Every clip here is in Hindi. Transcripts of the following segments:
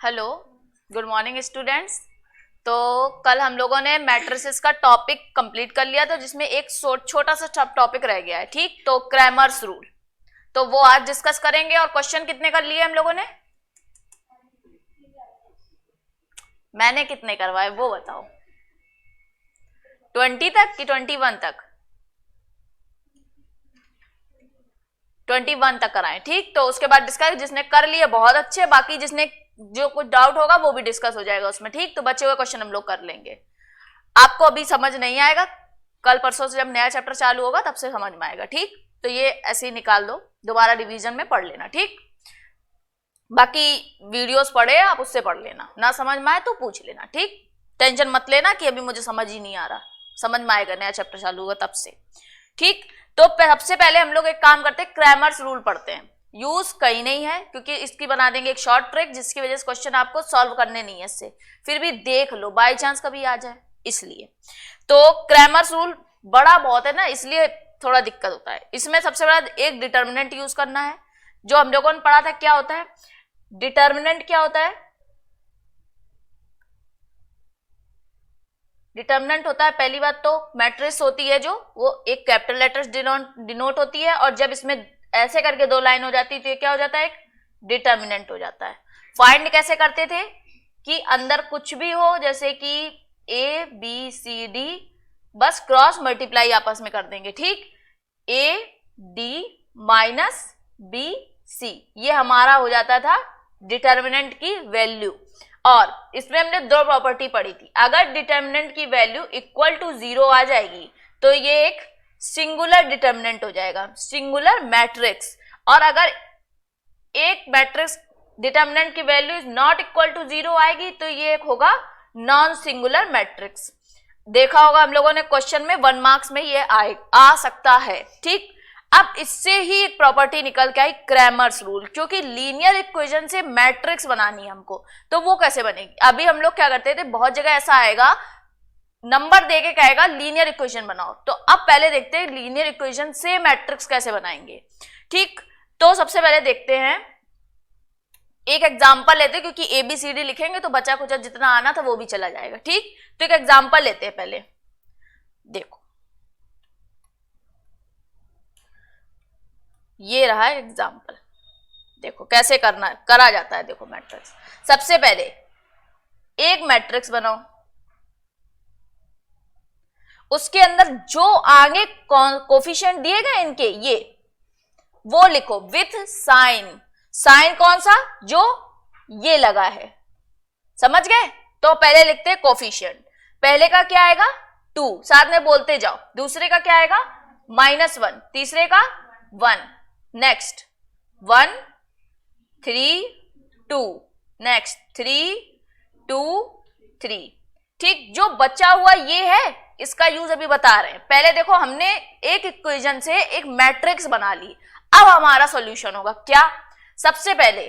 Hello, good morning students. तो कल हम लोगों ने मैट्रिसेस का टॉपिक कंप्लीट कर लिया था, जिसमें एक छोटा सा टॉपिक रह गया है। ठीक, तो क्रैमर्स रूल, तो वो आज डिस्कस करेंगे। और क्वेश्चन कितने कर लिए हम लोगों ने? मैंने कितने करवाए वो बताओ। 20 तक कि 21 तक? 21 तक कराएं। ठीक, तो उसके बाद डिस्कस, जिसने कर लिए बहुत अच्छे, बाकी जिसने जो कुछ डाउट होगा वो भी डिस्कस हो जाएगा उसमें। ठीक, तो बचे हुए क्वेश्चन हम लोग कर लेंगे। आपको अभी समझ नहीं आएगा, कल परसों से जब नया चैप्टर चालू होगा तब से समझ में आएगा। ठीक, तो ये ऐसे ही निकाल दो, दोबारा रिवीजन में पढ़ लेना। ठीक, बाकी वीडियोस पढ़े आप, उससे पढ़ लेना, ना समझ में आए तो पूछ लेना। ठीक, टेंशन मत लेना कि अभी मुझे समझ ही नहीं आ रहा, समझ में आएगा, नया चैप्टर चालू होगा तब से। ठीक, तो सबसे पहले हम लोग एक काम करते हैं, क्रैमर्स रूल पढ़ते हैं। यूज कहीं नहीं है, क्योंकि इसकी बना देंगे एक शॉर्ट ट्रिक, जिसकी वजह से क्वेश्चन आपको सॉल्व करने नहीं है इससे, फिर भी देख लो, बाय चांस कभी आ जाए इसलिए। तो क्रैमर्स रूल बड़ा बहुत है ना, इसलिए थोड़ा दिक्कत होता है इसमें। सबसे बड़ा एक डिटर्मिनेंट यूज करना है, जो हम लोगों ने पढ़ा था। क्या होता है डिटर्मिनेंट? क्या होता है डिटर्मिनेंट? होता है पहली बात तो मैट्रिक्स होती है जो, वो एक कैपिटल लेटर्स डिनोट होती है, और जब इसमें ऐसे करके दो लाइन हो जाती है तो ये क्या हो जाता है? एक डिटर्मिनेंट हो जाता है। फाइंड कैसे करते थे कि अंदर कुछ भी हो, जैसे कि ए बी सी डी, बस क्रॉस मल्टीप्लाई आपस में कर देंगे। ठीक, A D minus B C, ये हमारा हो जाता था डिटर्मिनेंट की वैल्यू। और इसमें हमने दो प्रॉपर्टी पढ़ी थी, अगर डिटर्मिनेंट की वैल्यू इक्वल टू 0 आ जाएगी तो ये एक सिंगुलर डिटर्मिनेंट हो जाएगा, सिंगुलर मैट्रिक्स। और अगर एक मैट्रिक्स डिटर्मिनेंट की value is not equal to 0 आएगी तो ये एक होगा नॉन सिंगुलर मैट्रिक्स। देखा होगा हम लोगों ने क्वेश्चन में, 1 मार्क्स में ये आ सकता है। ठीक, अब इससे ही एक प्रॉपर्टी निकल के आई, क्रैमर्स रूल, क्योंकि लीनियर इक्वेशन से मैट्रिक्स बनानी है हमको, तो वो कैसे बनेगी? अभी हम लोग क्या करते थे, बहुत जगह ऐसा आएगा, नंबर देके कहेगा लीनियर इक्वेशन बनाओ, तो अब पहले देखते हैं लीनियर इक्वेशन से मैट्रिक्स कैसे बनाएंगे। ठीक, तो सबसे पहले देखते हैं, एक एग्जांपल लेते हैं, क्योंकि एबीसीडी लिखेंगे तो बचा कुछ जितना आना था वो भी चला जाएगा। ठीक, तो एक एग्जांपल लेते हैं पहले। देखो, ये रहा एग्जांपल, देखो कैसे करा जाता है। देखो मैट्रिक्स, सबसे पहले एक मैट्रिक्स बनाओ, उसके अंदर जो आगे कोफिशिएंट दिए गए इनके, ये वो लिखो विथ साइन। साइन कौन सा? जो ये लगा है, समझ गए? तो पहले लिखते हैं कोफिशिएंट। पहले का क्या आएगा? 2, साथ में बोलते जाओ। दूसरे का क्या आएगा? -1। तीसरे का 1। Next 1 3 2, next 3 2 3। ठीक, जो बचा हुआ ये है, इसका यूज अभी बता रहे हैं। पहले देखो, हमने एक इक्वेशन से एक मैट्रिक्स बना ली, अब हमारा सॉल्यूशन होगा क्या? सबसे पहले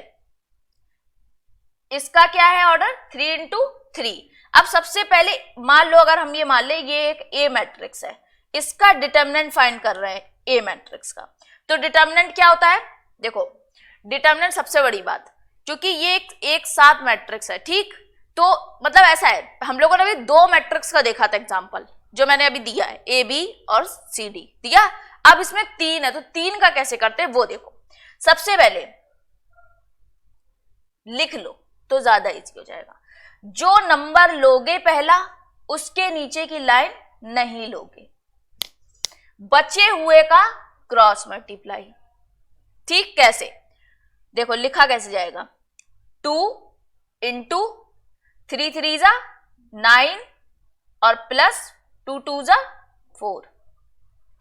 इसका क्या है ऑर्डर? 3 × 3। अब सबसे पहले मान लो, अगर हम ये मान ले ये एक ए मैट्रिक्स है, इसका डिटर्मिनेंट फाइंड कर रहे हैं ए मैट्रिक्स का, तो डिटर्मिनेंट क्या होता है? देखो, डिटर्मिनेंट सबसे बड़ी बात, क्योंकि ये एक साथ मैट्रिक्स है। ठीक, तो मतलब ऐसा है, हम लोगों ने अभी 2 मैट्रिक्स का देखा था एग्जांपल, जो मैंने अभी दिया है, ए बी और सी डी दिया। अब इसमें 3 है, तो 3 का कैसे करते हैं वो देखो। सबसे पहले लिख लो तो ज्यादा इजी हो जाएगा। जो नंबर लोगे पहला, उसके नीचे की लाइन नहीं लोगे, बचे हुए का क्रॉस मल्टीप्लाई। ठीक, कैसे? देखो लिखा कैसे जाएगा, 2 × 3 3 जा 9 और प्लस 2 2 जा 4,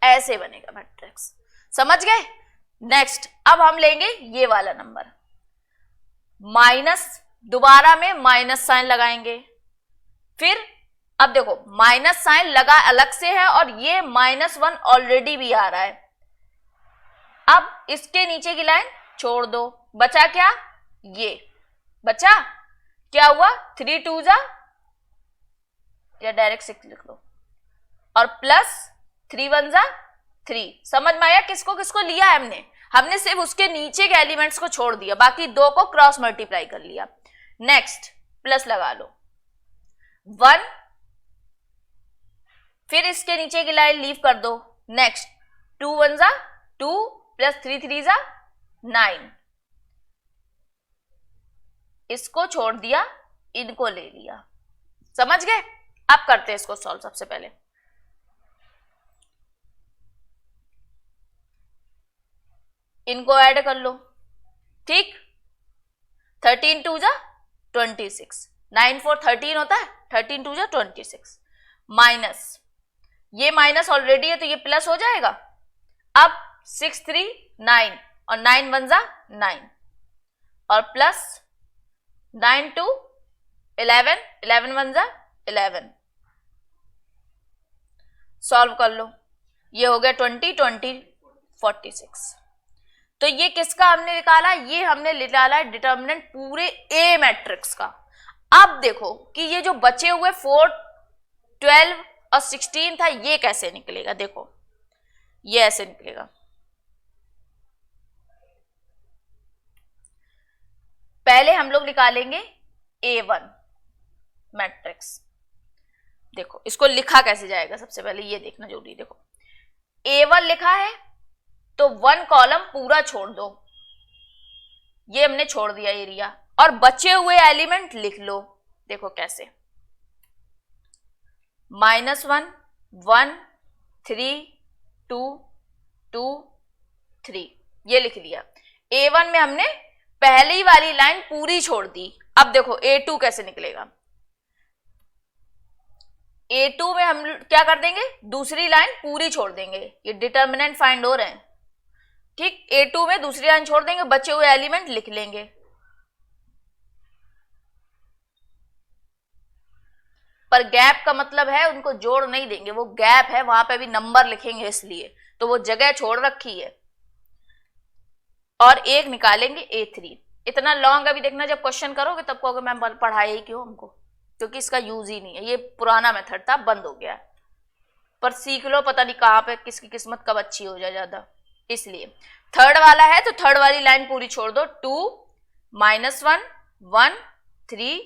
ऐसे बनेगा मैट्रिक्स। समझ गए? नेक्स्ट, अब हम लेंगे ये वाला नंबर, माइनस, दोबारा में माइनस साइन लगाएंगे। फिर अब देखो, माइनस साइन लगा अलग से है, और ये -1 ऑलरेडी भी आ रहा है। अब इसके नीचे की लाइन छोड़ दो, बचा क्या? ये बचा, क्या हुआ? 3 2 जा, या डायरेक्ट 6 लिख लो, और प्लस 3 1 जा 3। समझ में आया किसको किसको लिया है हमने सिर्फ उसके नीचे के एलिमेंट्स को छोड़ दिया, बाकी 2 को क्रॉस मल्टीप्लाई कर लिया। नेक्स्ट प्लस लगा लो 1, फिर इसके नीचे की लाइन लीव कर दो। नेक्स्ट 2 1 जा 2 प्लस 3 3 जा 9, इसको छोड़ दिया, इनको ले लिया। समझ गए? अब करते हैं इसको सॉल्व। सबसे पहले इनको ऐड कर लो, ठीक। 13 2 जा 26, 9 4 13 होता है, 13 2 जा 26, माइनस ये माइनस ऑलरेडी है तो ये प्लस हो जाएगा। अब 6 3 9 और 9 1 जा 9 और प्लस 9 2 11, 11 1 जा 11। सॉल्व कर लो, ये हो गया 20 20 46। तो ये किसका हमने निकाला? ये हमने निकाला डिटर्मिनेंट पूरे ए मैट्रिक्स का। अब देखो कि ये जो बचे हुए 4 12 और 16 था, ये कैसे निकलेगा। देखो ये ऐसे निकलेगा। पहले हम लोग निकालेंगे A1 मैट्रिक्स। देखो इसको लिखा कैसे जाएगा, सबसे पहले ये देखना जरूरी। देखो A1 लिखा है तो 1 कॉलम पूरा छोड़ दो, ये हमने छोड़ दिया एरिया, और बचे हुए एलिमेंट लिख लो। देखो कैसे, -1 1 3 2 2 3, ये लिख लिया। A1 में हमने पहली वाली लाइन पूरी छोड़ दी। अब देखो A2 कैसे निकलेगा। A2 में हम क्या कर देंगे, दूसरी लाइन पूरी छोड़ देंगे। ये डिटर्मिनेंट फाइंड हो रहे हैं, ठीक। A2 में दूसरी लाइन छोड़ देंगे, बचे हुए एलिमेंट लिख लेंगे। पर गैप का मतलब है उनको जोड़ नहीं देंगे, वो गैप है, वहां पे भी नंबर लिखेंगे, इसलिए तो वो जगह छोड़ रखी है। और एक निकालेंगे A3। इतना लॉन्ग अभी देखना, जब क्वेश्चन करोगे तब कहोगे मैम पढ़ाया ही क्यों हमको, क्योंकि इसका यूज ही नहीं है। ये पुराना मेथड था, बंद हो गया है। पर सीख लो, पता नहीं कहां पे किसकी किस्मत कब अच्छी हो जाए ज्यादा। इसलिए थर्ड वाला है तो थर्ड वाली लाइन पूरी छोड़ दो। 2 -1 1 3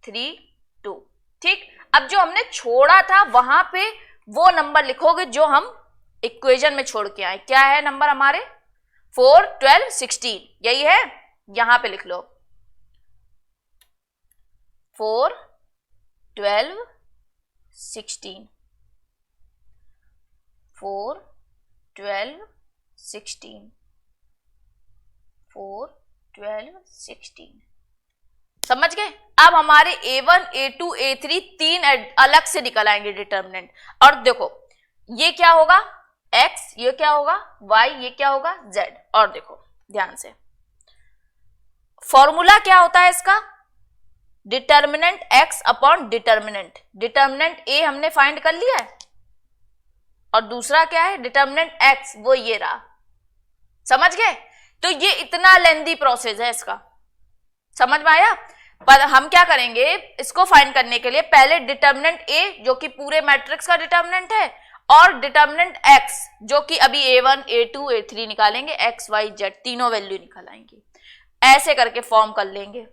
3 2, ठीक। अब जो हमने छोड़ा था वहां पे वो नंबर लिखोगे जो हम इक्वेशन में छोड़ के आए। क्या है नंबर हमारे? 4 12 16, यही है। यहां पे लिख लो 4 12 16, 4 12 16, 4 12 16। समझ गए? अब हमारे A1 A2 A3 तीन अलग से निकल आएंगे डिटर्मिनेंट। और देखो ये क्या होगा x, ये क्या होगा y, ये क्या होगा z। और देखो ध्यान से, फॉर्मूला क्या होता है इसका? Determinant x upon determinant. Determinant a हमने फाइंड कर लिया है, और दूसरा क्या है डिटर्मिनेंट x, वो ये रहा। समझ गए? तो ये इतना लेंदी प्रोसेस है इसका, समझ में आया? पर हम क्या करेंगे इसको फाइंड करने के लिए, पहले डिटर्मिनेंट a जो कि पूरे मैट्रिक्स का डिटर्मिनेंट है, और डिटर्मिनेंट x जो कि अभी A1 A2 A3 निकालेंगे, x y z तीनों वैल्यू निकाल आएंगे। ऐसे करके फॉर्म कर लेंगे,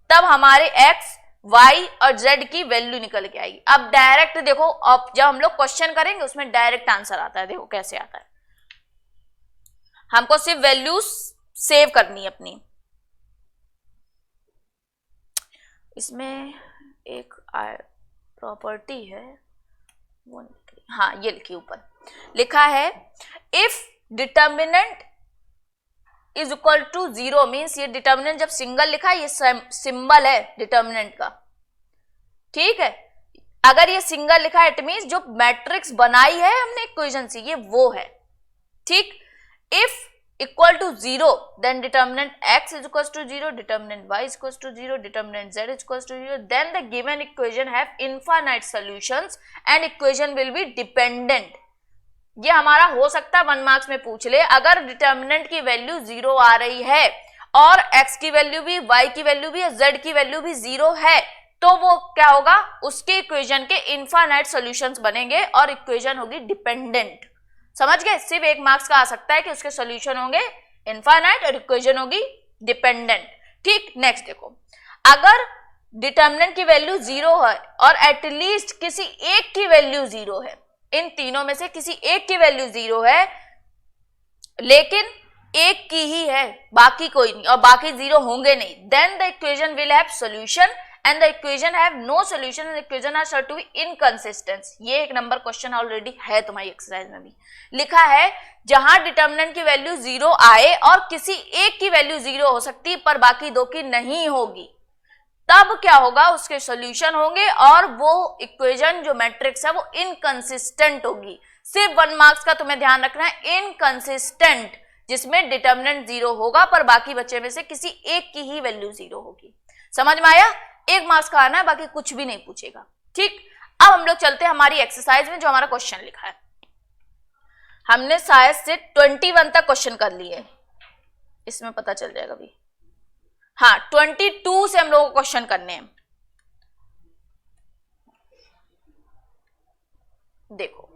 तब हमारे x y और z की वैल्यू निकल के आएगी। अब डायरेक्ट देखो, अब जब हम लोग क्वेश्चन करेंगे उसमें डायरेक्ट आंसर आता है। देखो कैसे आता है, हमको सिर्फ वैल्यूज सेव करनी है अपनी। इसमें एक प्रॉपर्टी है, वो हाँ ये लिखी, ऊपर लिखा है if determinant is equal to 0 means, ये डिटर्मिनेंट जब सिंगल लिखा है, ये सिंबल है डिटर्मिनेंट का, ठीक है। अगर ये सिंगल लिखा है इट मीन्स जो मैट्रिक्स बनाई है हमने इक्वेशन से, ये वो है, ठीक। If equal to 0 then determinant x is equals to 0, determinant y is equals to 0, determinant z is equals to 0, then the given equation have infinite solutions and equation will be dependent। ये हमारा हो सकता है 1 मार्क्स में पूछ ले, अगर डिटर्मिनेंट की वैल्यू 0 आ रही है और x की वैल्यू भी, y की वैल्यू भी, z की वैल्यू भी 0 है, तो वो क्या होगा, उसके इक्वेशन के इनफाइनाइट सॉल्यूशंस बनेंगे और इक्वेशन होगी डिपेंडेंट। समझ गए? सिर्फ 1 मार्क्स का आ सकता है कि उसके सॉल्यूशन होंगे इनफाइनाइट और इक्वेशन होगी डिपेंडेंट, ठीक। नेक्स्ट देखो, अगर डिटर्मिनेंट की वैल्यू 0 है और एटलीस्ट किसी एक की वैल्यू 0 है, इन तीनों में से किसी एक की वैल्यू 0 है, लेकिन एक की ही है, बाकी कोई नहीं, और बाकी 0 होंगे नहीं, then the equation will have solution and the equation have no solution and equation are said to be inconsistent. ये एक नंबर क्वेश्चन ऑलरेडी है तुम्हारी एक्सरसाइज में भी लिखा है, जहां डिटर्मिनेंट की वैल्यू 0 आए और किसी एक की वैल्यू 0 हो सकती पर बाकी दो की नहीं होगी, तब क्या होगा, उसके सॉल्यूशन होंगे और वो इक्वेशन जो मैट्रिक्स है वो इनकंसिस्टेंट होगी। सिर्फ 1 मार्क्स का तुम्हें ध्यान रखना है, इनकंसिस्टेंट, जिसमें डिटर्मिनेंट 0 होगा पर बाकी बच्चे में से किसी एक की ही वैल्यू 0 होगी। समझ में आया? 1 मार्क्स का आना है, बाकी कुछ भी नहीं पूछेगा। ठीक, अब हम लोग चलते हैं हमारी एक्सरसाइज में, जो हमारा क्वेश्चन लिखा है। हमने शायद से 21 तक क्वेश्चन कर लिए, इसमें पता चल जाएगा अभी। हाँ, 22 से हम लोगों को क्वेश्चन करने हैं। देखो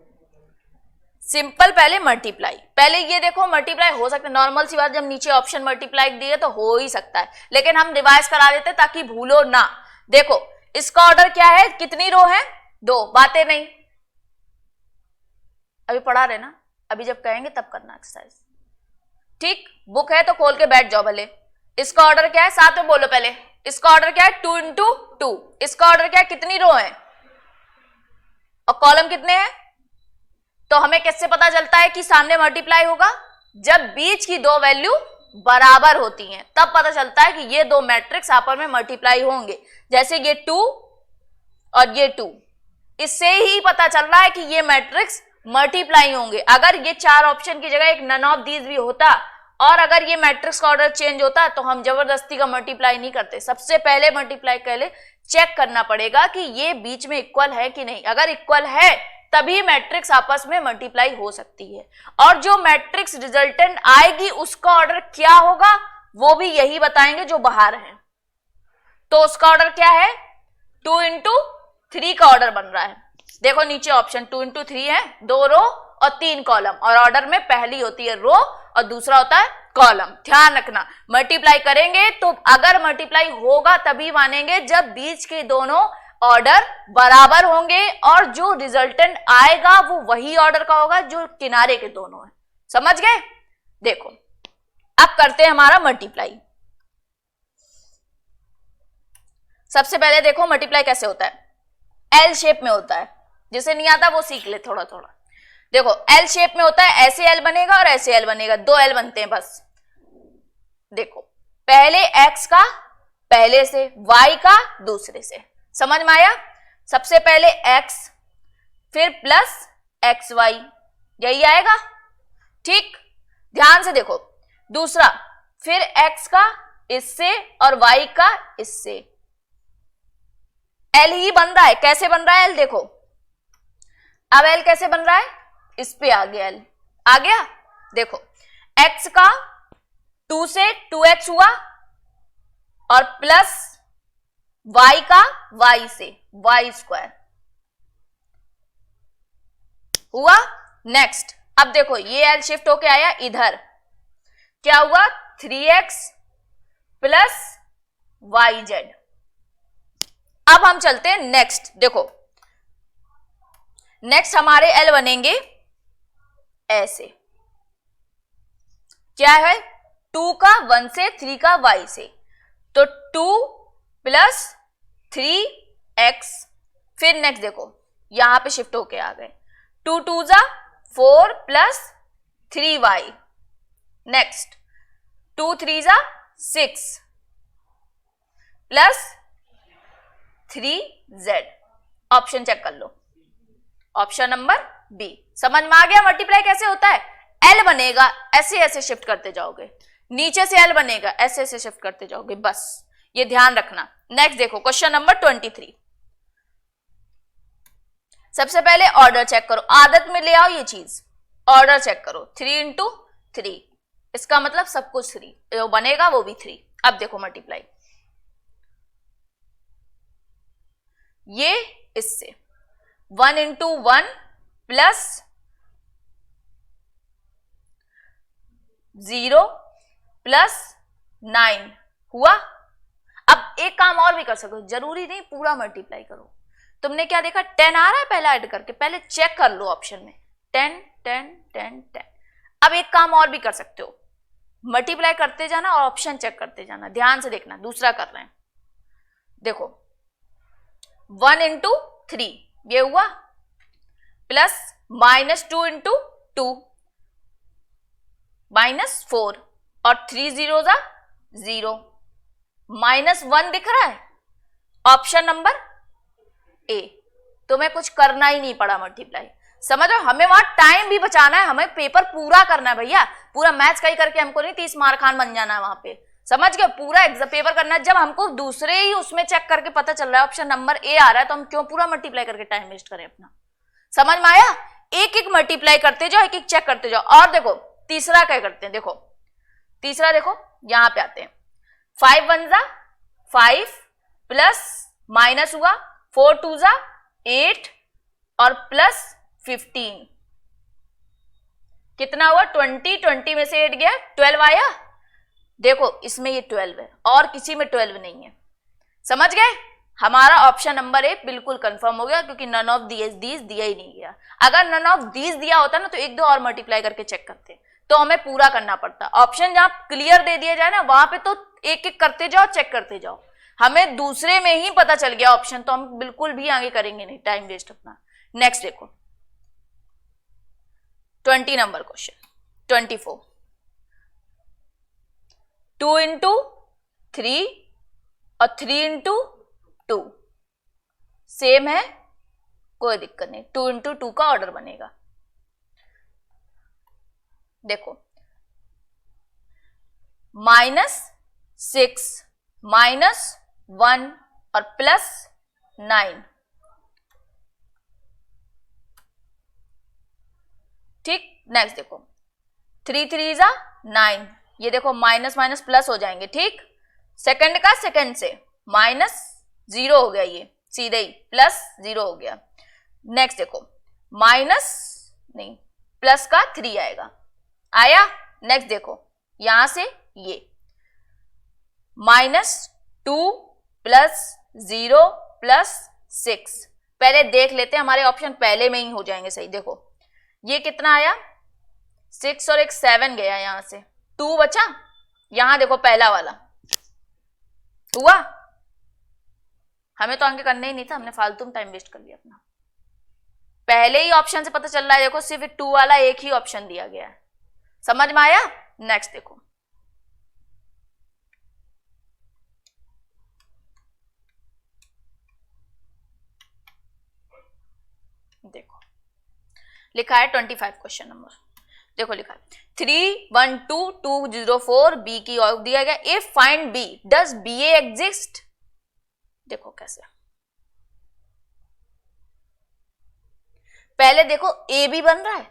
सिंपल, पहले मल्टीप्लाई, पहले ये देखो मल्टीप्लाई हो सकता है, नॉर्मल सी बात, जब नीचे ऑप्शन मल्टीप्लाई दिए तो हो ही सकता है, लेकिन हम रिवाइज करा देते ताकि भूलो ना। देखो इसका ऑर्डर क्या है, कितनी रो है, 2, बातें नहीं, अभी पढ़ा रहे ना, अभी जब कहेंगे तब करना एक्सरसाइज। ठीक, बुक है तो खोल के बैठ जाओ भले। इसका ऑर्डर क्या है, साथ में बोलो पहले, इसका ऑर्डर क्या है, 2 into 2। इसका ऑर्डर क्या है, कितनी रो है और कॉलम कितने हैं, तो हमें कैसे पता चलता है कि सामने मल्टीप्लाई होगा, जब बीच की दो वैल्यू बराबर होती हैं, तब पता चलता है कि ये दो मैट्रिक्स आपस में मल्टीप्लाई होंगे। जैसे ये 2 और ये 2, इससे ही पता चल रहा है कि ये मैट्रिक्स मल्टीप्लाई होंगे। अगर ये 4 ऑप्शन की जगह एक नन ऑफ दीज भी होता और अगर ये मैट्रिक्स का ऑर्डर चेंज होता तो हम जबरदस्ती का मल्टीप्लाई नहीं करते, सबसे पहले मल्टीप्लाई पहले चेक करना पड़ेगा कि ये बीच में इक्वल है कि नहीं। अगर इक्वल है तभी मैट्रिक्स आपस में मल्टीप्लाई हो सकती है, और जो मैट्रिक्स रिजल्टेंट आएगी उसका ऑर्डर क्या होगा वो भी यही बताएंगे जो बाहर है। तो उसका ऑर्डर क्या है, 2 into 3 का ऑर्डर बन रहा है। देखो नीचे ऑप्शन 2 into 3 है, 2 रो और 3 कॉलम, और ऑर्डर में पहली होती है रो और दूसरा होता है कॉलम। ध्यान रखना, मल्टीप्लाई करेंगे तो अगर मल्टीप्लाई होगा तभी मानेंगे जब बीच के दोनों ऑर्डर बराबर होंगे, और जो रिजल्टेंट आएगा वो वही ऑर्डर का होगा जो किनारे के दोनों है। समझ गए? देखो अब करते हैं हमारा मल्टीप्लाई। सबसे पहले देखो मल्टीप्लाई कैसे होता है, एल शेप में होता है, जिसे नहीं आता वो सीख ले थोड़ा थोड़ा। देखो एल शेप में होता है, ऐसे एल बनेगा और ऐसे एल बनेगा, 2 एल बनते हैं बस। देखो पहले एक्स का पहले से, वाई का दूसरे से, समझ में आया? सबसे पहले x फिर प्लस एक्स वाई, यही आएगा। ठीक, ध्यान से देखो, दूसरा फिर x का इससे और y का इससे, l ही बन रहा है। कैसे बन रहा है l, देखो अब l कैसे बन रहा है, इस पे आ गया l, आ गया। देखो x का 2 से 2x हुआ और प्लस y का y से y स्क्वायर हुआ। नेक्स्ट अब देखो ये l शिफ्ट होके आया इधर, क्या हुआ, 3x प्लस yz। अब हम चलते हैं नेक्स्ट। देखो नेक्स्ट हमारे l बनेंगे ऐसे, क्या है, 2 का 1 से 3 का y से, तो 2 प्लस 3x। फिर नेक्स्ट देखो यहां पे शिफ्ट होके आ गए, 2 2 जा 4 प्लस 3y, नेक्स्ट 2 3 जा 6 प्लस 3z। ऑप्शन चेक कर लो, ऑप्शन नंबर बी। समझ में आ गया मल्टीप्लाई कैसे होता है? l बनेगा, ऐसे ऐसे शिफ्ट करते जाओगे, नीचे से l बनेगा, ऐसे ऐसे शिफ्ट करते जाओगे, बस ये ध्यान रखना। नेक्स्ट देखो क्वेश्चन नंबर 23। सबसे पहले ऑर्डर चेक करो, आदत में ले आओ ये चीज, ऑर्डर चेक करो, 3 into 3, इसका मतलब सब कुछ 3 जो बनेगा वो भी 3। अब देखो मल्टीप्लाई, ये इससे 1 into 1 प्लस 0 प्लस 9 हुआ। अब एक काम और भी कर सकते हो, जरूरी नहीं पूरा मल्टीप्लाई करो। तुमने क्या देखा, 10 आ रहा है पहला ऐड करके, पहले चेक कर लो ऑप्शन में 10 10 10 10। अब एक काम और भी कर सकते हो, मल्टीप्लाई करते जाना और ऑप्शन चेक करते जाना। ध्यान से देखना, दूसरा कर रहे हैं, देखो 1 इंटू 3 ये हुआ, प्लस -2 इंटू 2 -4 और 3 जीरो जा 0, -1 दिख रहा है ऑप्शन नंबर ए। तुम्हें कुछ करना ही नहीं पड़ा मल्टीप्लाई, समझ लो। हमें वहां टाइम भी बचाना है, हमें पेपर पूरा करना है भैया, पूरा मैथ्स का ही करके हमको नहीं 30 मार्क खान बन जाना है वहां पे, समझ गए। पूरा एग्जाम पेपर करना है, जब हमको दूसरे ही उसमें चेक करके पता चल रहा है ऑप्शन नंबर ए आ रहा है, तो हम क्यों पूरा मल्टीप्लाई करके टाइम वेस्ट करें अपना। समझ में आया, एक एक मल्टीप्लाई करते जाओ, एक एक चेक करते जाओ। और देखो तीसरा क्या करते हैं, देखो तीसरा, देखो यहां पे आते हैं, 5 1 जा 5 प्लस माइनस हुआ 4 2 जा 8 और प्लस 15, कितना हुआ 20, 20 में से 8 गया 12 आया। देखो इसमें ये 12 है और किसी में 12 नहीं है, समझ गए। हमारा ऑप्शन नंबर ए बिल्कुल कंफर्म हो गया, क्योंकि नन ऑफ दीज दिया ही नहीं गया। अगर नन ऑफ दीज दिया होता ना तो एक दो और मल्टीप्लाई करके चेक करते, तो हमें पूरा करना पड़ता। ऑप्शन जहां क्लियर दे दिया जाए ना, वहां पे तो एक एक करते जाओ, चेक करते जाओ। हमें दूसरे में ही पता चल गया ऑप्शन, तो हम बिल्कुल भी आगे करेंगे नहीं, टाइम वेस्ट अपना। नेक्स्ट देखो 20 नंबर क्वेश्चन, 24, 2 इंटू 3 और 3 इंटू 2 सेम है, कोई दिक्कत नहीं, 2 इंटू 2 का ऑर्डर बनेगा। देखो -6 -1 और +9, ठीक। नेक्स्ट देखो 3 3 जा 9, ये देखो माइनस माइनस प्लस हो जाएंगे, ठीक। सेकंड का सेकंड से -0 हो गया, ये सीधे ही +0 हो गया। नेक्स्ट देखो प्लस का 3 आएगा, आया। नेक्स्ट देखो यहां से ये -2 + 0 + 6, पहले देख लेते हैं, हमारे ऑप्शन पहले में ही हो जाएंगे सही। देखो ये कितना आया 6 और एक 7 गया, यहां से 2 बचा, यहां देखो पहला वाला हुआ। हमें तो अंक करने ही नहीं था, हमने फालतू में टाइम वेस्ट कर लिया अपना। पहले ही ऑप्शन से पता चल रहा है, देखो सिर्फ 2 वाला एक ही ऑप्शन दिया गया है, समझ में आया। नेक्स्ट देखो देखो लिखा है 25 क्वेश्चन नंबर, देखो लिखा है 3 1 2 2 0 4 बी की और दिया गया, if find B does B A exist. देखो कैसे, पहले देखो ए बी बन रहा है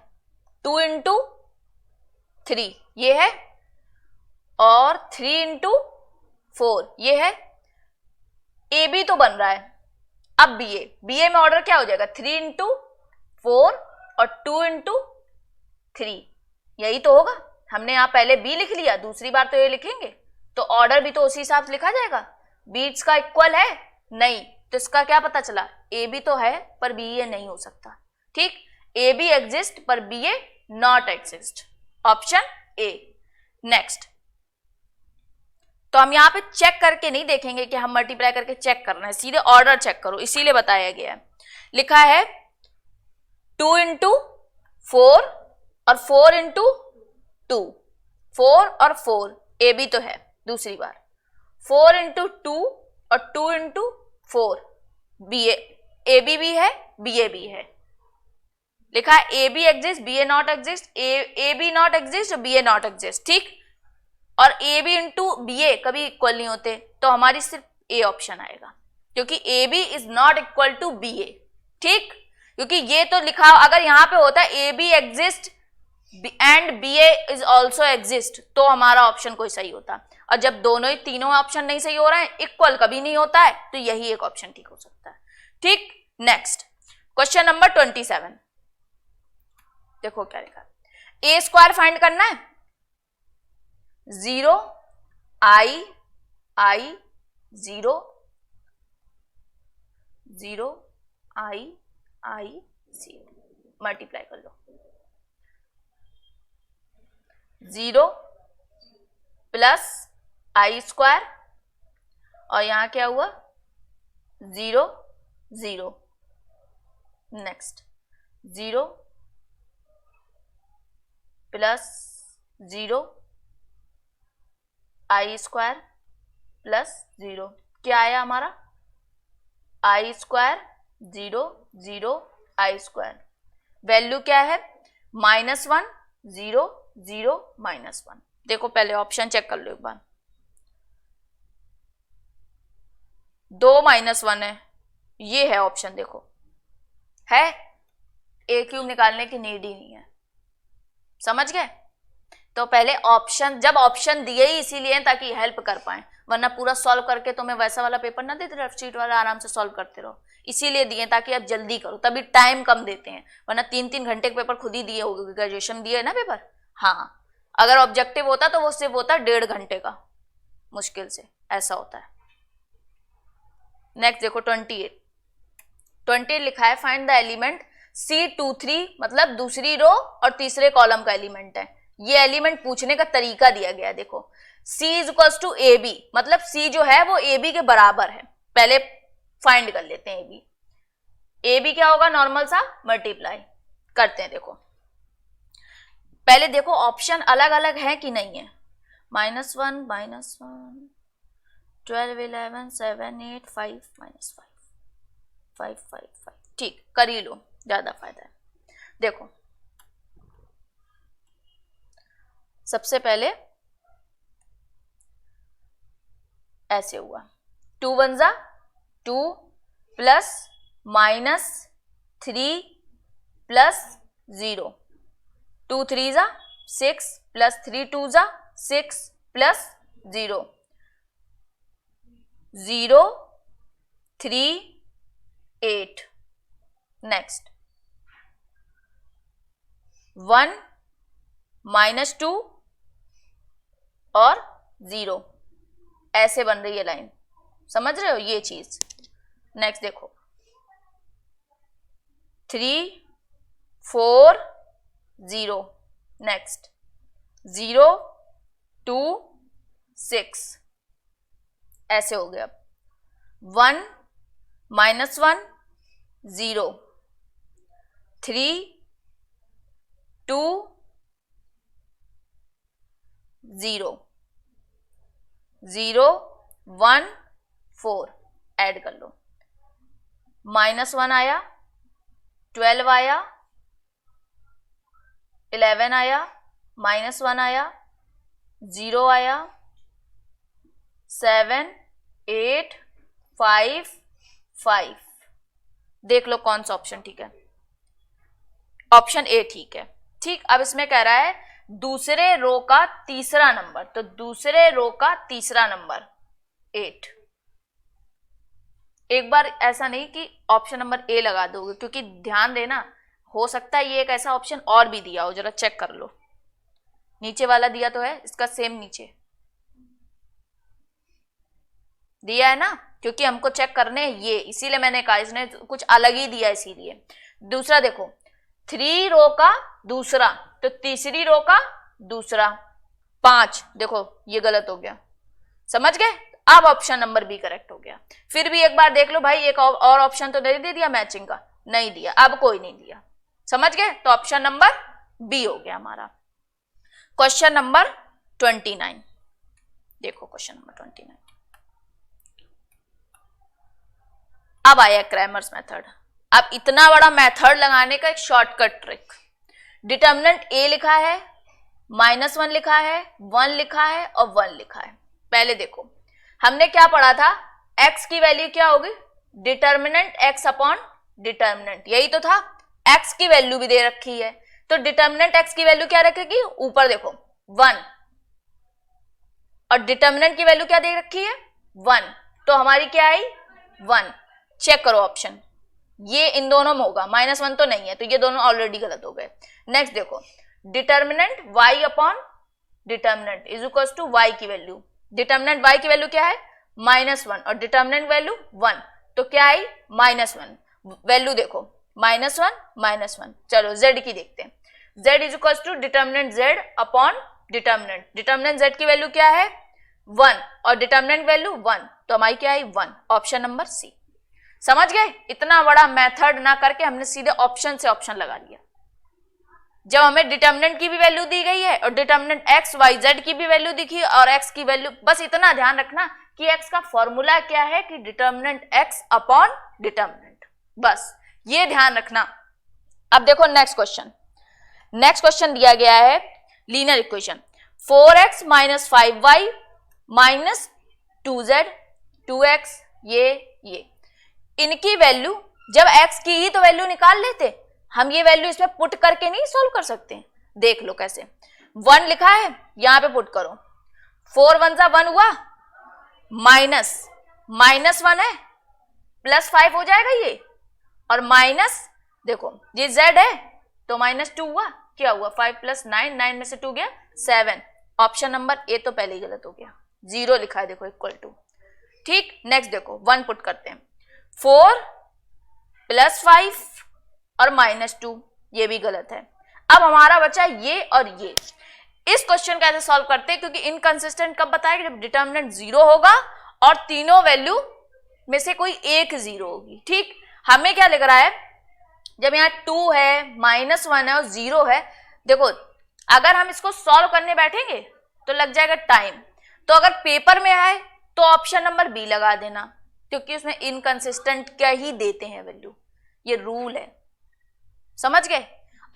2 इंटू 3 ये है, और 3 इंटू 4 ये है, ए बी तो बन रहा है। अब बी ए में ऑर्डर क्या हो जाएगा 3 इंटू 4 और 2 इंटू 3, यही तो होगा। हमने यहां पहले बी लिख लिया, दूसरी बार तो ये लिखेंगे, तो ऑर्डर भी तो उसी हिसाब से लिखा जाएगा। बीट्स का इक्वल है नहीं, तो इसका क्या पता चला, ए बी तो है पर बी ए नहीं हो सकता, ठीक। ए बी एग्जिस्ट पर B A not exist, option A. Next, तो हम यहां पे चेक करके नहीं देखेंगे कि हम मल्टीप्लाई करके चेक करना है, सीधे ऑर्डर चेक करो, इसीलिए बताया गया है। लिखा है 2 इंटू 4 और 4 इंटू 2, 4 और 4 ए बी तो है, दूसरी बार 4 इंटू 2 और 2 इंटू 4 बी ए बी भी है, बी ए भी है। लिखा है A B exist B A not exist, A B not exist B A not exist, ठीक। और A B into B A कभी इक्वल नहीं होते, तो हमारी सिर्फ ए ऑप्शन आएगा, क्योंकि A B is not equal to B A, ठीक। क्योंकि ये तो लिखा, अगर यहां पे होता है A B exist and B A is also exist, तो हमारा ऑप्शन कोई सही होता। और जब दोनों ही तीनों ऑप्शन नहीं सही हो रहे हैं, इक्वल कभी नहीं होता है, तो यही एक ऑप्शन ठीक हो सकता है, ठीक। नेक्स्ट क्वेश्चन नंबर 27, देखो क्या लिखा है, ए स्क्वायर फाइंड करना है, 0 I 0 0 I 0 मल्टीप्लाई कर लो, 0 प्लस I स्क्वायर और यहां क्या हुआ 0 0, next 0 plus 0 I square plus 0, क्या आया हमारा I square 0 0 I square, value क्या है -1 0 0 -1। देखो पहले ऑप्शन चेक कर लो एक बार, 2 -1 है, ये है ऑप्शन, देखो है, ए क्यूब निकालने की नीड ही नहीं है, समझ गए। तो पहले ऑप्शन, जब ऑप्शन दिए ही इसीलिए ताकि हेल्प कर पाए, वरना पूरा सॉल्व करके तुम्हें वैसा वाला पेपर ना देते रफ शीट वाला, आराम से सॉल्व करते रहो, इसीलिए दिए ताकि आप जल्दी करो, तभी टाइम कम देते हैं, वरना 3-3 घंटे का पेपर खुद ही दिए होगे, ग्रेजुएशन दिए ना पेपर। हाँ, अगर ऑब्जेक्टिव होता तो वो सिर्फ होता 1.5 घंटे का, मुश्किल से ऐसा होता है। नेक्स्ट देखो 28 लिखा है, फाइंड द एलिमेंट C23, मतलब दूसरी रो और तीसरे कॉलम का एलिमेंट है। ये एलिमेंट पूछने का तरीका दिया गया है, देखो C is equals to AB, मतलब C जो है वो AB के बराबर है, पहले फाइंड कर लेते हैं AB। AB क्या होगा, नॉर्मल सा मल्टीप्लाई करते हैं। देखो पहले देखो ऑप्शन अलग अलग है कि नहीं है, -1 12 11 7 8 5 -5 5 5 5, ठीक, कर ही लो, ज्यादा फायदा है। देखो सबसे पहले ऐसे हुआ, 2 1 जा 2 प्लस -3 प्लस 0, 2 3 जा 6 प्लस 3 2 जा 6 प्लस 0 0 3 8, नेक्स्ट 1 -2 और 0, ऐसे बन रही है लाइन, समझ रहे हो ये चीज। नेक्स्ट देखो 3 4 0, नेक्स्ट 0 2 6, ऐसे हो गया। 1 -1 0 3 2 0 0 1 4, ऐड कर लो, -1 आया, 12 आया, 11 आया, -1 आया, 0 आया, 7 8 5 5, देख लो कौन सा ऑप्शन ठीक है, ऑप्शन ए ठीक है। ठीक, अब इसमें कह रहा है दूसरे रो का तीसरा नंबर, तो दूसरे रो का तीसरा नंबर 8। एक बार ऐसा नहीं कि ऑप्शन नंबर ए लगा दोगे, क्योंकि ध्यान देना, हो सकता है ये एक ऐसा ऑप्शन और भी दिया हो, जरा चेक कर लो, नीचे वाला दिया तो है, इसका सेम नीचे दिया है ना, क्योंकि हमको चेक करने ये, इसीलिए मैंने कहा इसने कुछ अलग ही दिया, इसीलिए। दूसरा देखो 3 रो का दूसरा, तो तीसरी रो का दूसरा 5, देखो ये गलत हो गया, समझ गए। अब ऑप्शन नंबर बी करेक्ट हो गया। फिर भी एक बार देख लो भाई, एक और ऑप्शन तो नहीं दे दिया मैचिंग का, नहीं दिया, अब कोई नहीं दिया, समझ गए, तो ऑप्शन नंबर बी हो गया हमारा। क्वेश्चन नंबर 29, देखो क्वेश्चन नंबर 29, अब आया क्रैमर्स मेथड। अब इतना बड़ा मेथड लगाने का एक शॉर्टकट ट्रिक, डिटर्मिनेंट ए लिखा है, -1 लिखा है, 1 लिखा है और 1 लिखा है। पहले देखो हमने क्या पढ़ा था, x की वैल्यू क्या होगी, डिटर्मिनेंट x अपॉन डिटर्मिनेंट, यही तो था, x की वैल्यू भी दे रखी है, तो डिटर्मिनेंट x की वैल्यू क्या रखेगी, ऊपर देखो 1, और डिटर्मिनेंट की वैल्यू क्या दे रखी है 1, तो हमारी क्या आई 1। चेक करो ऑप्शन, ये इन दोनों में होगा, -1 तो नहीं है, तो ये दोनों ऑलरेडी गलत हो गए। नेक्स्ट देखो determinant y upon determinant is equal to y की वैल्यू, डिटर्मिनेंट y की वैल्यू क्या है -1 और डिटर्मिनेंट वैल्यू 1, तो क्या आई -1। वैल्यू देखो -1 चलो z की देखते हैं। z is equal to determinant z upon determinant. Determinant z की वैल्यू क्या है 1 और डिटर्मिनेंट वैल्यू 1, तो हमारी क्या आई 1, ऑप्शन नंबर सी। समझ गए? इतना बड़ा मेथड ना करके हमने सीधे ऑप्शन से ऑप्शन लगा लिया। जब हमें डिटर्मिनेंट की भी वैल्यू दी गई है और डिटर्मिनेंट x y z की भी वैल्यू दिखी और x की वैल्यू, बस इतना ध्यान रखना कि x का फॉर्मूला क्या है कि डिटर्मिनेंट x अपॉन डिटर्मिनेंट, बस ये ध्यान रखना। अब देखो नेक्स्ट क्वेश्चन। नेक्स्ट क्वेश्चन दिया गया है linear equation 4x - 5y - 2z 2x, ये इनकी वैल्यू, जब x की ही तो वैल्यू निकाल लेते, हम ये वैल्यू इसमें पुट करके नहीं सॉल्व कर सकते। देख लो कैसे, 1 लिखा है यहां पे पुट करो, 4 1 = 1 हुआ, -1 है, +5 हो जाएगा ये, और माइनस देखो ये z है तो -2 हुआ, क्या हुआ 5 + 9, 9 में से 2 गया 7, ऑप्शन नंबर ए तो पहले ही गलत हो गया, 0 लिखा है देखो इक्वल टू। ठीक, नेक्स्ट देखो 1 पुट करते हैं, 4 + 5 और -2, ये भी गलत है। अब हमारा बचा ये और ये। इस क्वेश्चन कैसे सॉल्व करते हैं, क्योंकि इनकंसिस्टेंट कब बताएगा, जब डिटर्मिनेंट 0 होगा और तीनों वैल्यू में से कोई एक 0 होगी। ठीक, हमें क्या लिख रहा है, जब यहाँ 2 है, -1 है और 0 है, देखो अगर हम इसको सॉल्व करने बैठेंगे तो लग जाएगा टाइम, तो अगर पेपर में आए तो ऑप्शन नंबर बी लगा देना, क्योंकि उसमें इनकंसिस्टेंट क्या ही देते हैं वैल्यू, ये रूल है, समझ गए।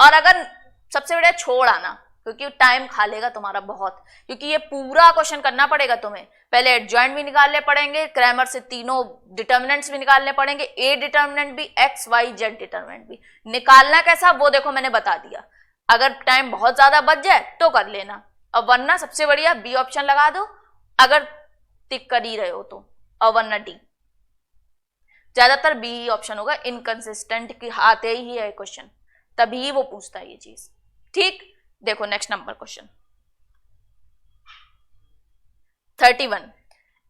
और अगर सबसे बढ़िया छोड़ आना, क्योंकि टाइम खा लेगा तुम्हारा बहुत, क्योंकि ये पूरा क्वेश्चन करना पड़ेगा तुम्हें, पहले एडजॉइंट भी निकालने पड़ेंगे, क्रैमर से तीनों डिटर्मिनेंट्स भी निकालने पड़ेंगे, ए डिटर्मिनेंट भी, एक्स वाई जेड डिटर्मिनेंट भी। निकालना कैसा वो देखो मैंने बता दिया, अगर टाइम बहुत ज्यादा बच जाए तो कर लेना, और वरना सबसे बढ़िया बी ऑप्शन लगा दो अगर टिक कर ही रहे हो तो, और वरना डी, ज्यादातर बी ऑप्शन होगा, इनकंसिस्टेंट की आते ही है क्वेश्चन, तभी वो पूछता है ये चीज। ठीक, देखो next number question 31,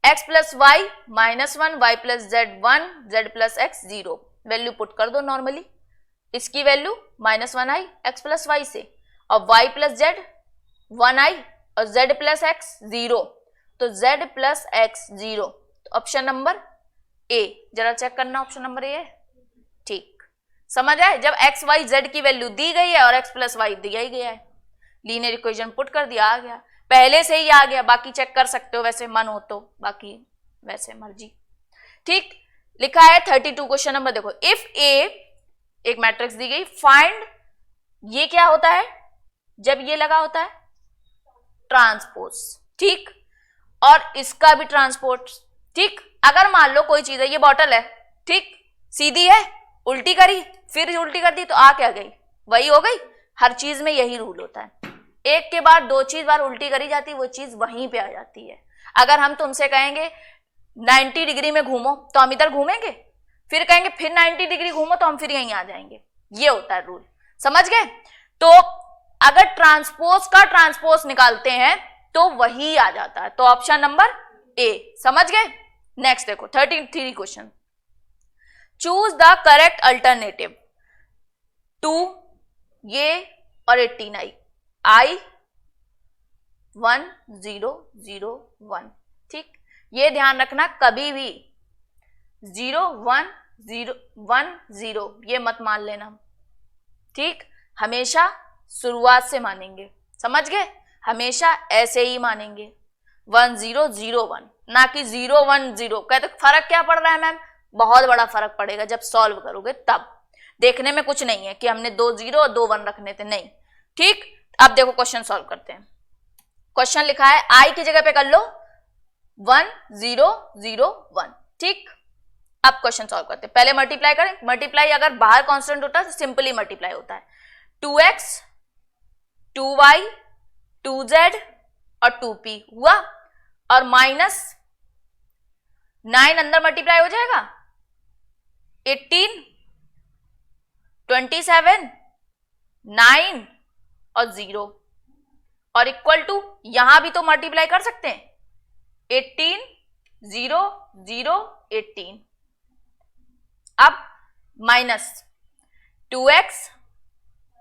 x + y - 1 y + z 1 z + x 0, value put कर दो नॉर्मली, इसकी वैल्यू -1 आई x + y से, और y + z 1 आई और z + x 0, तो z + x 0, तो ऑप्शन नंबर ए, जरा चेक करना ऑप्शन नंबर ए है। ठीक, समझ आए, जब x y z की वैल्यू दी गई है और x + y दिया ही गया है, लीनियर इक्वेशन पुट कर दिया, आ गया, पहले से ही आ गया, बाकी चेक कर सकते हो वैसे मन हो तो, बाकी वैसे मर्जी। ठीक, लिखा है 32 क्वेश्चन नंबर, देखो इफ ए, एक मैट्रिक्स दी गई, फाइंड, ये क्या होता है जब ये लगा होता है ट्रांसपोज, ठीक, और इसका भी ट्रांसपोज। ठीक, अगर मान लो कोई चीज है, ये बॉटल है, ठीक, सीधी है, उल्टी करी, फिर उल्टी कर दी तो आ क्या गई, वही हो गई। हर चीज में यही रूल होता है, एक के बाद 2 चीज बार उल्टी करी जाती, वो चीज वहीं पे आ जाती है। अगर हम तुमसे कहेंगे 90 डिग्री में घूमो तो हम इधर घूमेंगे, फिर कहेंगे फिर 90 डिग्री घूमो तो हम फिर यहीं आ जाएंगे, ये होता है रूल, समझ गए। तो अगर ट्रांसपोज का ट्रांसपोज निकालते हैं तो वही आ जाता है, तो ऑप्शन नंबर ए, समझ गए। नेक्स्ट देखो 33 question, choose the correct alternative 2 ये और 18 आई 1 0 0 1। ठीक, ये ध्यान रखना, कभी भी 0 1 0 1 0 ये मत मान लेना। ठीक, हमेशा शुरुआत से मानेंगे, समझ गए, हमेशा ऐसे ही मानेंगे 1 0 0 1, ना कि 0 1 0। कहते फर्क क्या पड़ रहा है मैम, बहुत बड़ा फर्क पड़ेगा जब सॉल्व करोगे, तब देखने में कुछ नहीं है कि हमने 2 0 और 2 1 रखने थे, नहीं। ठीक, अब देखो क्वेश्चन सॉल्व करते हैं। क्वेश्चन लिखा है आई की जगह पे कर लो 1 0 0 1। ठीक, अब क्वेश्चन सॉल्व करते हैं, पहले मल्टीप्लाई करें, मल्टीप्लाई अगर बाहर कांस्टेंट होता है तो सिंपली मल्टीप्लाई होता है, 2x 2y 2z और 2p हुआ, और -9 अंदर मल्टीप्लाई हो जाएगा, 18 27 9 और 0, और इक्वल टू, यहां भी तो मल्टीप्लाई कर सकते हैं, 18 0 0 18। अब माइनस 2x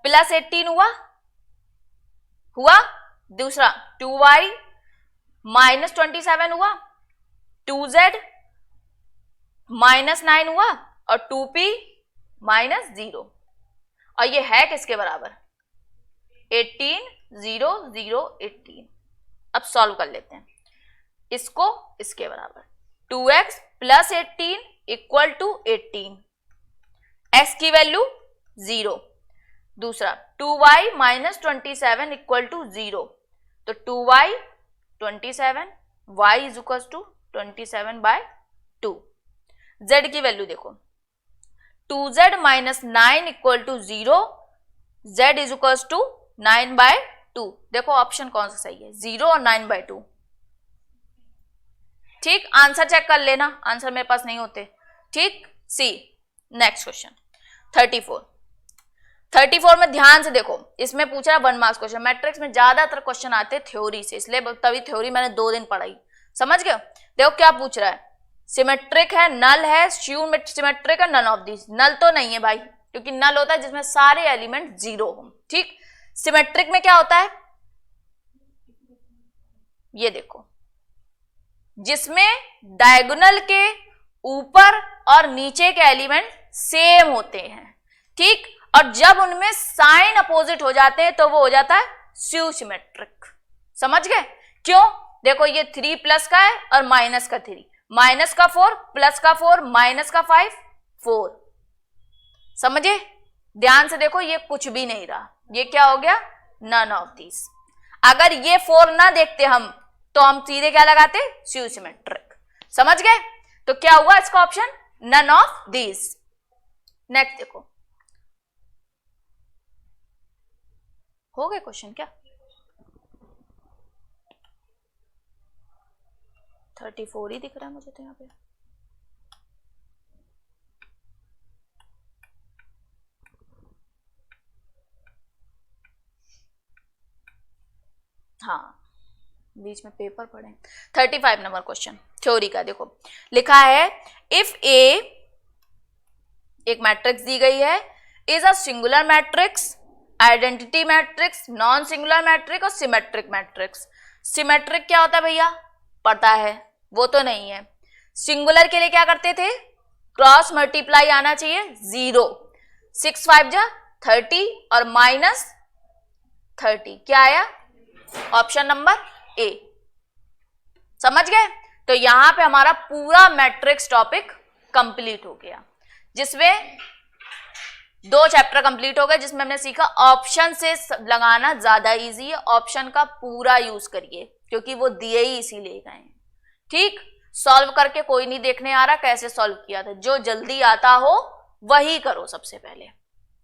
प्लस 18 हुआ। दूसरा 2y माइनस 27 हुआ, 2z माइनस 9 हुआ और 2p माइनस 0। और ये है किसके बराबर? 18 0 0 18। अब सॉल्व कर लेते हैं इसको, इसके बराबर 2x plus 18 equal to 18, x की वैल्यू 0। दूसरा 2y माइनस 27 इक्वल टू 0, तो 2y 27, y is equal to 27/2। z की वैल्यू देखो, 2z minus 9 equal to 0, z is equal to 9/2। देखो ऑप्शन कौन सा सही है, 0 और 9/2। ठीक, आंसर चेक कर लेना, आंसर मेरे पास नहीं होते। ठीक, सी नेक्स्ट क्वेश्चन 34 में ध्यान से देखो, इसमें पूछा है 1 मार्क्स क्वेश्चन। मैट्रिक्स में ज्यादातर क्वेश्चन आते हैं थ्योरी से, इसलिए तभी थ्योरी मैंने 2 दिन पढ़ाई। समझ गए? देखो क्या पूछ रहा है, सिमेट्रिक है, नल है, सिमेट्रिक है, नन ऑफ दिस। नल तो नहीं है भाई, क्योंकि नल होता है जिसमें सारे एलिमेंट 0 हो। ठीक, सिमेट्रिक में क्या होता है, ये देखो, जिसमें डायगोनल के ऊपर और नीचे के एलिमेंट सेम होते हैं। ठीक, और जब उनमें साइन अपोजिट हो जाते हैं तो वो हो जाता है स्यूसिमेट्रिक। समझ गए? क्यों? देखो ये 3 प्लस का है और माइनस का 3, माइनस का 4 प्लस का 4 माइनस का 5 4। समझे? ध्यान से देखो, ये कुछ भी नहीं रहा, ये क्या हो गया, नन ऑफ दिस। अगर ये 4 ना देखते हम तो हम सीधे क्या लगाते, स्यूसिमेट्रिक। समझ गए? तो क्या हुआ इसका option, none of this. Next देखो, हो गए क्वेश्चन क्या? 34 ही दिख रहा है मुझे तो यहाँ पे। हाँ, बीच में पेपर पढ़े। 35 नंबर क्वेश्चन थ्योरी का देखो, लिखा है इफ ए, एक मैट्रिक्स दी गई है, is a singular matrix, identity matrix, non singular matrix और सिमेट्रिक मैट्रिक्स। सिमेट्रिक क्या होता है भैया, पता है, वो तो नहीं है। सिंगुलर के लिए क्या करते थे, क्रॉस मल्टीप्लाई आना चाहिए 0, 6 5 जा 30 और माइनस 30, क्या आया, ऑप्शन नंबर ए। समझ गए? तो यहां पे हमारा पूरा मैट्रिक्स टॉपिक कंप्लीट हो गया, जिसमें 2 चैप्टर कंप्लीट हो गए, जिसमें हमने सीखा ऑप्शन से लगाना ज्यादा इजी है। ऑप्शन का पूरा यूज करिए क्योंकि वो दिए ही इसीलिए गए हैं। ठीक, सॉल्व करके कोई नहीं देखने आ रहा कैसे सॉल्व किया था, जो जल्दी आता हो वही करो सबसे पहले।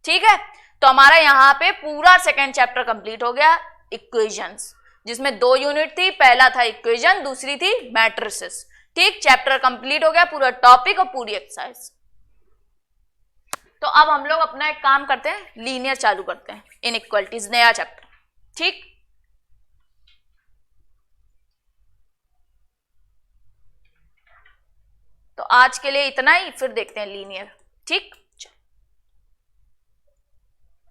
ठीक है, तो हमारा यहाँ पे पूरा सेकेंड चैप्टर कंप्लीट हो गया, इक्वेशंस, जिसमें 2 यूनिट थी, पहला था इक्वेशन, दूसरी थी मैट्रिसेस। ठीक, चैप्टर कंप्लीट हो गया, पूरा टॉपिक और पूरी एक्सरसाइज। तो अब हम लोग अपना एक काम करते हैं, लीनियर चालू करते हैं, इनइक्वालिटीज, नया चैप्टर। ठीक, तो आज के लिए इतना ही, फिर देखते हैं लीनियर। ठीक।